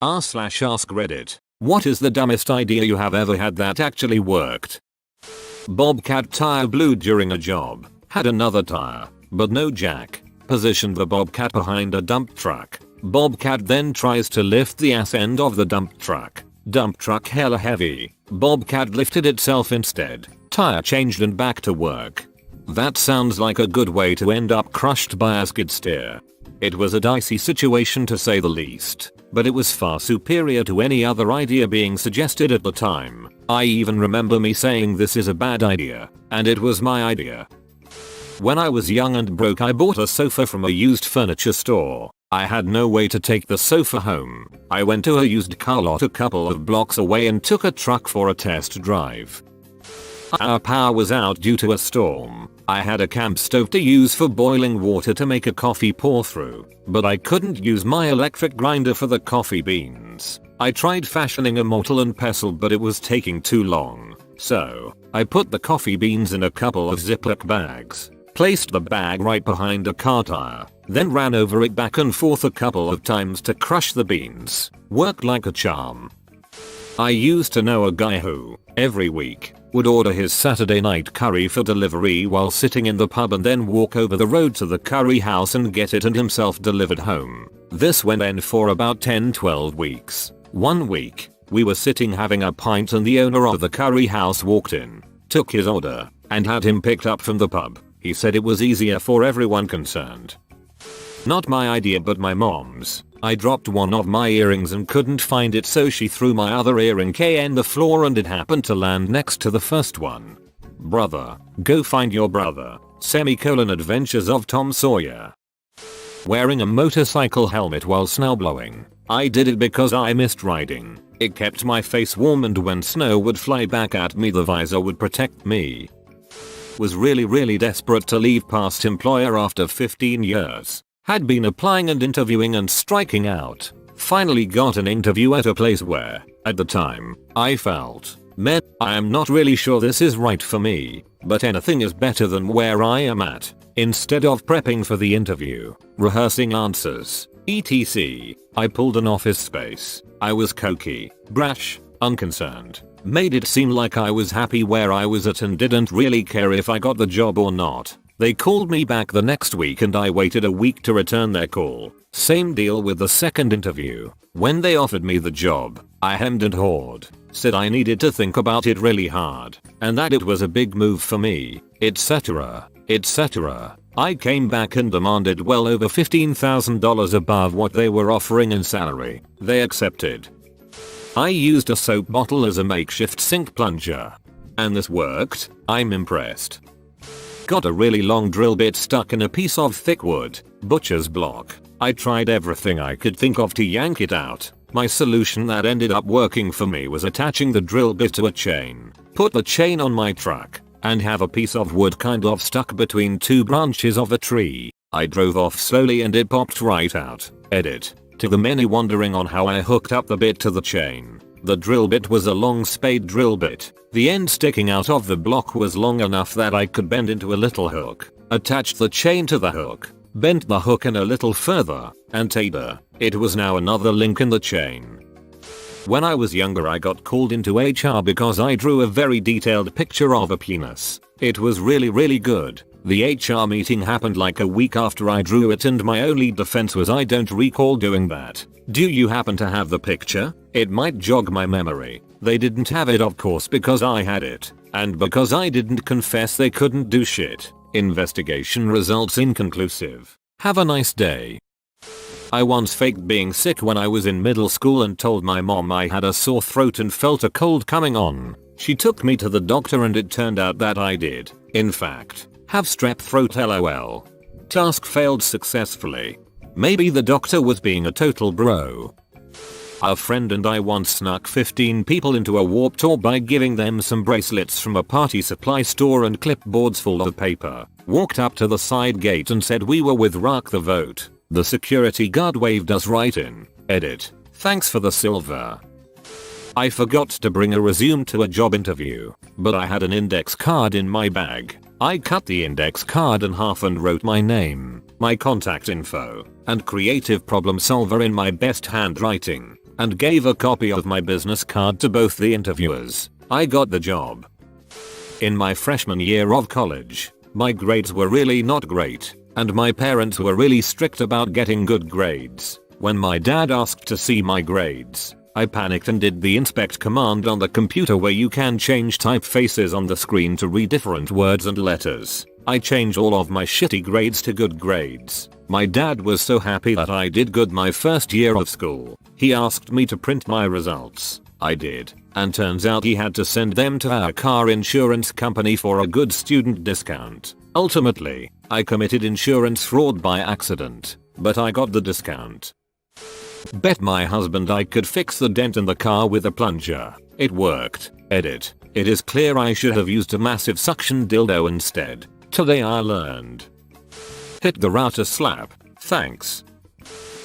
r/AskReddit. What is the dumbest idea you have ever had that actually worked? Bobcat tire blew during a job. Had another tire, but no jack. Positioned the Bobcat behind a dump truck. Bobcat then tries to lift the ass end of the dump truck. Dump truck hella heavy. Bobcat lifted itself instead. Tire changed and back to work. That sounds like a good way to end up crushed by a skid steer. It was a dicey situation to say the least, but it was far superior to any other idea being suggested at the time. I even remember me saying this is a bad idea, and it was my idea. When I was young and broke, I bought a sofa from a used furniture store. I had no way to take the sofa home. I went to a used car lot a couple of blocks away and took a truck for a test drive. Our power was out due to a storm. I had a camp stove to use for boiling water to make a coffee pour through, but I couldn't use my electric grinder for the coffee beans. I tried fashioning a mortar and pestle, but it was taking too long. So, I put the coffee beans in a couple of Ziploc bags, placed the bag right behind a car tire, then ran over it back and forth a couple of times to crush the beans. Worked like a charm. I used to know a guy who, every week, would order his Saturday night curry for delivery while sitting in the pub and then walk over the road to the curry house and get it and himself delivered home. This went on for about 10-12 weeks. One week, we were sitting having a pint and the owner of the curry house walked in, took his order, and had him picked up from the pub. He said it was easier for everyone concerned. Not my idea but my mom's. I dropped one of my earrings and couldn't find it, so she threw my other earring on the floor and it happened to land next to the first one. Brother, go find your brother. Adventures of Tom Sawyer. Wearing a motorcycle helmet while snow blowing. I did it because I missed riding. It kept my face warm and when snow would fly back at me the visor would protect me. Was really desperate to leave past employer after 15 years. Had been applying and interviewing and striking out. Finally got an interview at a place where, at the time, I felt, man, I am not really sure this is right for me, but anything is better than where I am at. Instead of prepping for the interview, rehearsing answers, etc., I pulled an office space. I was cocky, brash, unconcerned. Made it seem like I was happy where I was at and didn't really care if I got the job or not. They called me back the next week and I waited a week to return their call. Same deal with the second interview. When they offered me the job, I hemmed and hawed, said I needed to think about it really hard, and that it was a big move for me, etc., etc. I came back and demanded well over $15,000 above what they were offering in salary. They accepted. I used a soap bottle as a makeshift sink plunger. And this worked. I'm impressed. Got a really long drill bit stuck in a piece of thick wood, butcher's block. I tried everything I could think of to yank it out. My solution that ended up working for me was attaching the drill bit to a chain, put the chain on my truck, and have a piece of wood kind of stuck between two branches of a tree. I drove off slowly and it popped right out. Edit. To the many wondering on how I hooked up the bit to the chain. The drill bit was a long spade drill bit. The end sticking out of the block was long enough that I could bend into a little hook. Attached the chain to the hook. Bent the hook in a little further. And tada, it was now another link in the chain. When I was younger I got called into HR because I drew a very detailed picture of a penis. It was really good. The HR meeting happened like a week after I drew it and my only defense was I don't recall doing that. Do you happen to have the picture? It might jog my memory. They didn't have it of course because I had it. And because I didn't confess they couldn't do shit. Investigation results inconclusive. Have a nice day. I once faked being sick when I was in middle school and told my mom I had a sore throat and felt a cold coming on. She took me to the doctor and it turned out that I did, in fact, have strep throat lol. Task failed successfully. Maybe the doctor was being a total bro. Our friend and I once snuck 15 people into a warp tour by giving them some bracelets from a party supply store and clipboards full of paper. Walked up to the side gate and said we were with Rock the Vote. The security guard waved us right in. Edit. Thanks for the silver. I forgot to bring a resume to a job interview, but I had an index card in my bag. I cut the index card in half and wrote my name, my contact info, and creative problem solver in my best handwriting. and gave a copy of my business card to both the interviewers. I got the job. In my freshman year of college, my grades were really not great, and my parents were really strict about getting good grades. When my dad asked to see my grades, I panicked and did the inspect command on the computer where you can change typefaces on the screen to read different words and letters. I changed all of my shitty grades to good grades. My dad was so happy that I did good my first year of school. He asked me to print my results. I did, and turns out he had to send them to our car insurance company for a good student discount. Ultimately, I committed insurance fraud by accident, but I got the discount. Bet my husband I could fix the dent in the car with a plunger. It worked. Edit. It is clear I should have used a massive suction dildo instead. Today I learned. Hit the router slap. Thanks.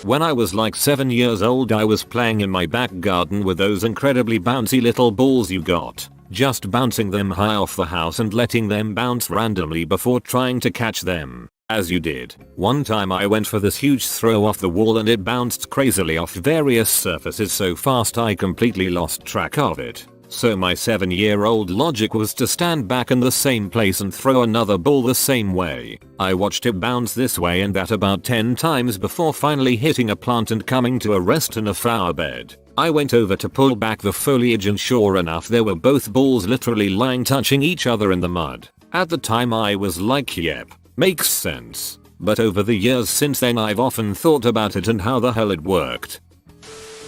When I was like 7 years old I was playing in my back garden with those incredibly bouncy little balls you got. Just bouncing them high off the house and letting them bounce randomly before trying to catch them. As you did. One time I went for this huge throw off the wall and it bounced crazily off various surfaces so fast I completely lost track of it. So my 7-year-old logic was to stand back in the same place and throw another ball the same way. I watched it bounce this way and that about 10 times before finally hitting a plant and coming to a rest in a flower bed. I went over to pull back the foliage and sure enough there were both balls literally lying touching each other in the mud. At the time I was like yep. Makes sense. But over the years since then I've often thought about it and how the hell it worked.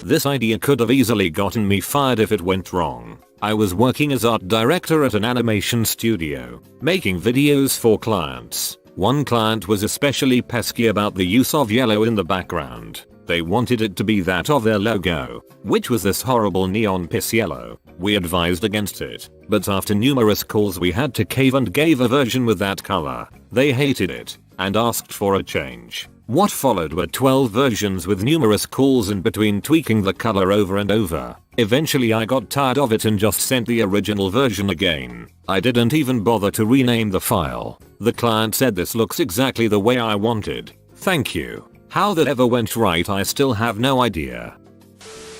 This idea could have easily gotten me fired if it went wrong. I was working as art director at an animation studio, making videos for clients. One client was especially pesky about the use of yellow in the background. They wanted it to be that of their logo, which was this horrible neon piss yellow. We advised against it, but after numerous calls we had to cave and gave a version with that color. They hated it, and asked for a change. What followed were 12 versions with numerous calls in between tweaking the color over and over. Eventually I got tired of it and just sent the original version again. I didn't even bother to rename the file. The client said this looks exactly the way I wanted. Thank you. How that ever went right I still have no idea.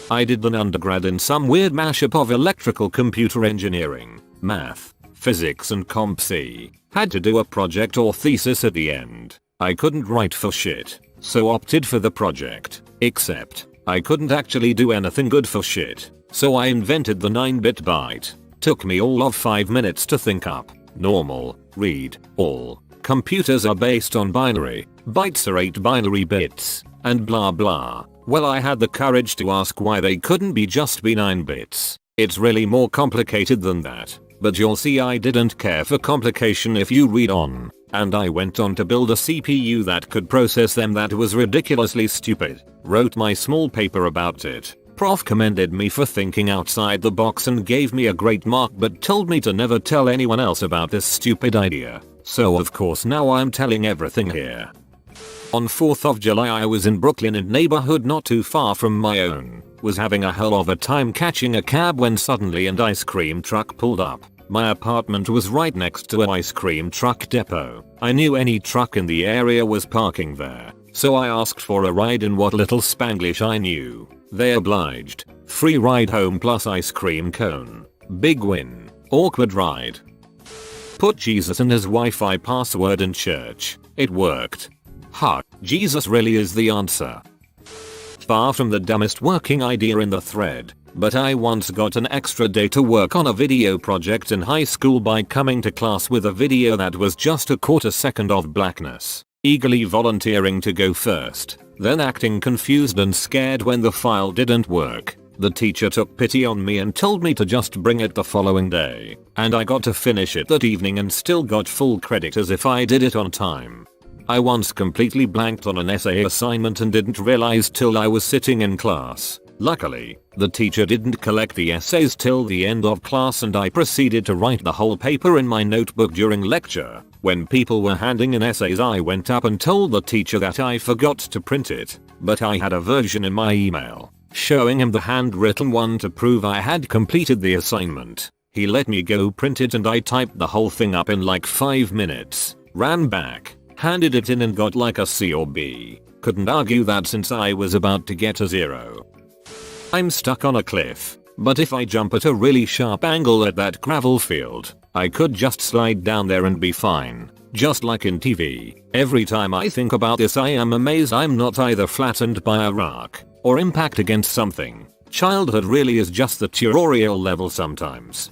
I did an undergrad in some weird mashup of electrical computer engineering, math, physics and comp sci. Had to do a project or thesis at the end. I couldn't write for shit, so opted for the project. Except, I couldn't actually do anything good for shit, so I invented the 9-bit byte. Took me all of 5 minutes to think up. Normal, read, all. Computers are based on binary, bytes are 8 binary bits, and blah blah. Well I had the courage to ask why they couldn't just be 9 bits. It's really more complicated than that. But you'll see I didn't care for complication if you read on. And I went on to build a CPU that could process them that was ridiculously stupid. Wrote my small paper about it. Prof commended me for thinking outside the box and gave me a great mark but told me to never tell anyone else about this stupid idea. So of course now I'm telling everything here. On 4th of July I was in Brooklyn in neighborhood not too far from my own. Was having a hell of a time catching a cab when suddenly an ice cream truck pulled up. My apartment was right next to an ice cream truck depot. I knew any truck in the area was parking there, so I asked for a ride in what little Spanglish I knew. They obliged. Free ride home plus ice cream cone. Big win. Awkward ride. Put Jesus and his Wi-Fi password in church. It worked. Ha, Jesus really is the answer. Far from the dumbest working idea in the thread, but I once got an extra day to work on a video project in high school by coming to class with a video that was just a quarter second of blackness, eagerly volunteering to go first, then acting confused and scared when the file didn't work. The teacher took pity on me and told me to just bring it the following day, and I got to finish it that evening and still got full credit as if I did it on time. I once completely blanked on an essay assignment and didn't realize till I was sitting in class. Luckily, the teacher didn't collect the essays till the end of class and I proceeded to write the whole paper in my notebook during lecture. When people were handing in essays I went up and told the teacher that I forgot to print it, but I had a version in my email, showing him the handwritten one to prove I had completed the assignment. He let me go print it and I typed the whole thing up in like 5 minutes, ran back, handed it in and got like a C or B. Couldn't argue that since I was about to get a 0. I'm stuck on a cliff, but if I jump at a really sharp angle at that gravel field, I could just slide down there and be fine. Just like in TV. Every time I think about this I am amazed I'm not either flattened by a rock or impact against something. Childhood really is just the tutorial level sometimes.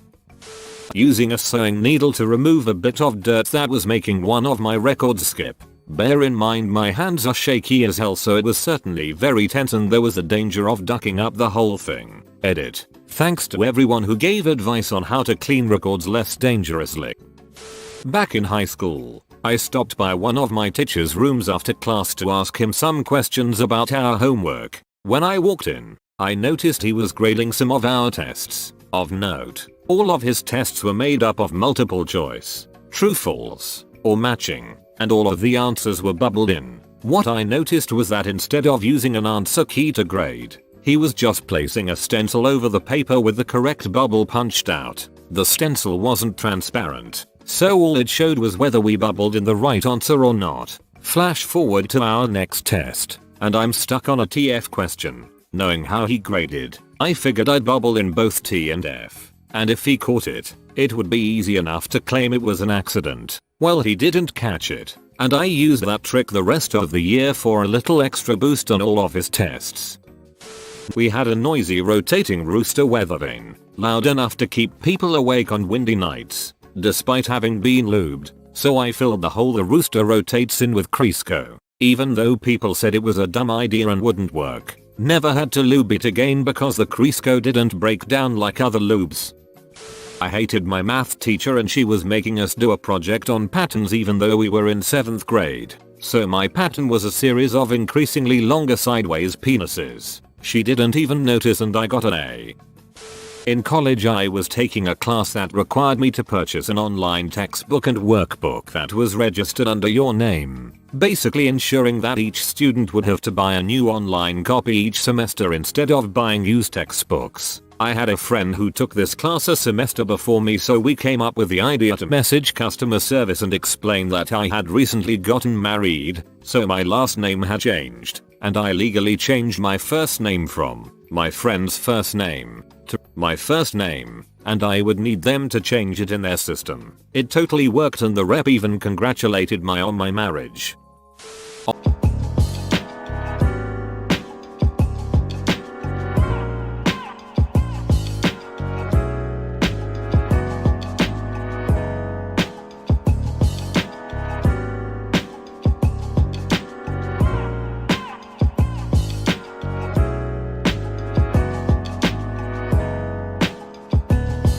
Using a sewing needle to remove a bit of dirt that was making one of my records skip. Bear in mind my hands are shaky as hell, so it was certainly very tense and there was a danger of ducking up the whole thing. Edit. Thanks to everyone who gave advice on how to clean records less dangerously. Back in high school, I stopped by one of my teacher's rooms after class to ask him some questions about our homework. When I walked in, I noticed he was grading some of our tests. Of note, all of his tests were made up of multiple choice, true, false, or matching, and all of the answers were bubbled in. What I noticed was that instead of using an answer key to grade, he was just placing a stencil over the paper with the correct bubble punched out. The stencil wasn't transparent, so all it showed was whether we bubbled in the right answer or not. Flash forward to our next test, and I'm stuck on a TF question. Knowing how he graded, I figured I'd bubble in both T and F, and if he caught it, it would be easy enough to claim it was an accident. Well, he didn't catch it, and I used that trick the rest of the year for a little extra boost on all of his tests. We had a noisy rotating rooster weather vane, loud enough to keep people awake on windy nights, despite having been lubed, so I filled the hole the rooster rotates in with Crisco, even though people said it was a dumb idea and wouldn't work. Never had to lube it again because the Crisco didn't break down like other lubes. I hated my math teacher and she was making us do a project on patterns even though we were in 7th grade. So my pattern was a series of increasingly longer sideways penises. She didn't even notice and I got an A. In college I was taking a class that required me to purchase an online textbook and workbook that was registered under your name, basically ensuring that each student would have to buy a new online copy each semester instead of buying used textbooks. I had a friend who took this class a semester before me, so we came up with the idea to message customer service and explain that I had recently gotten married, so my last name had changed, and I legally changed my first name from my friend's first name to my first name, and I would need them to change it in their system. It totally worked and the rep even congratulated me on my marriage.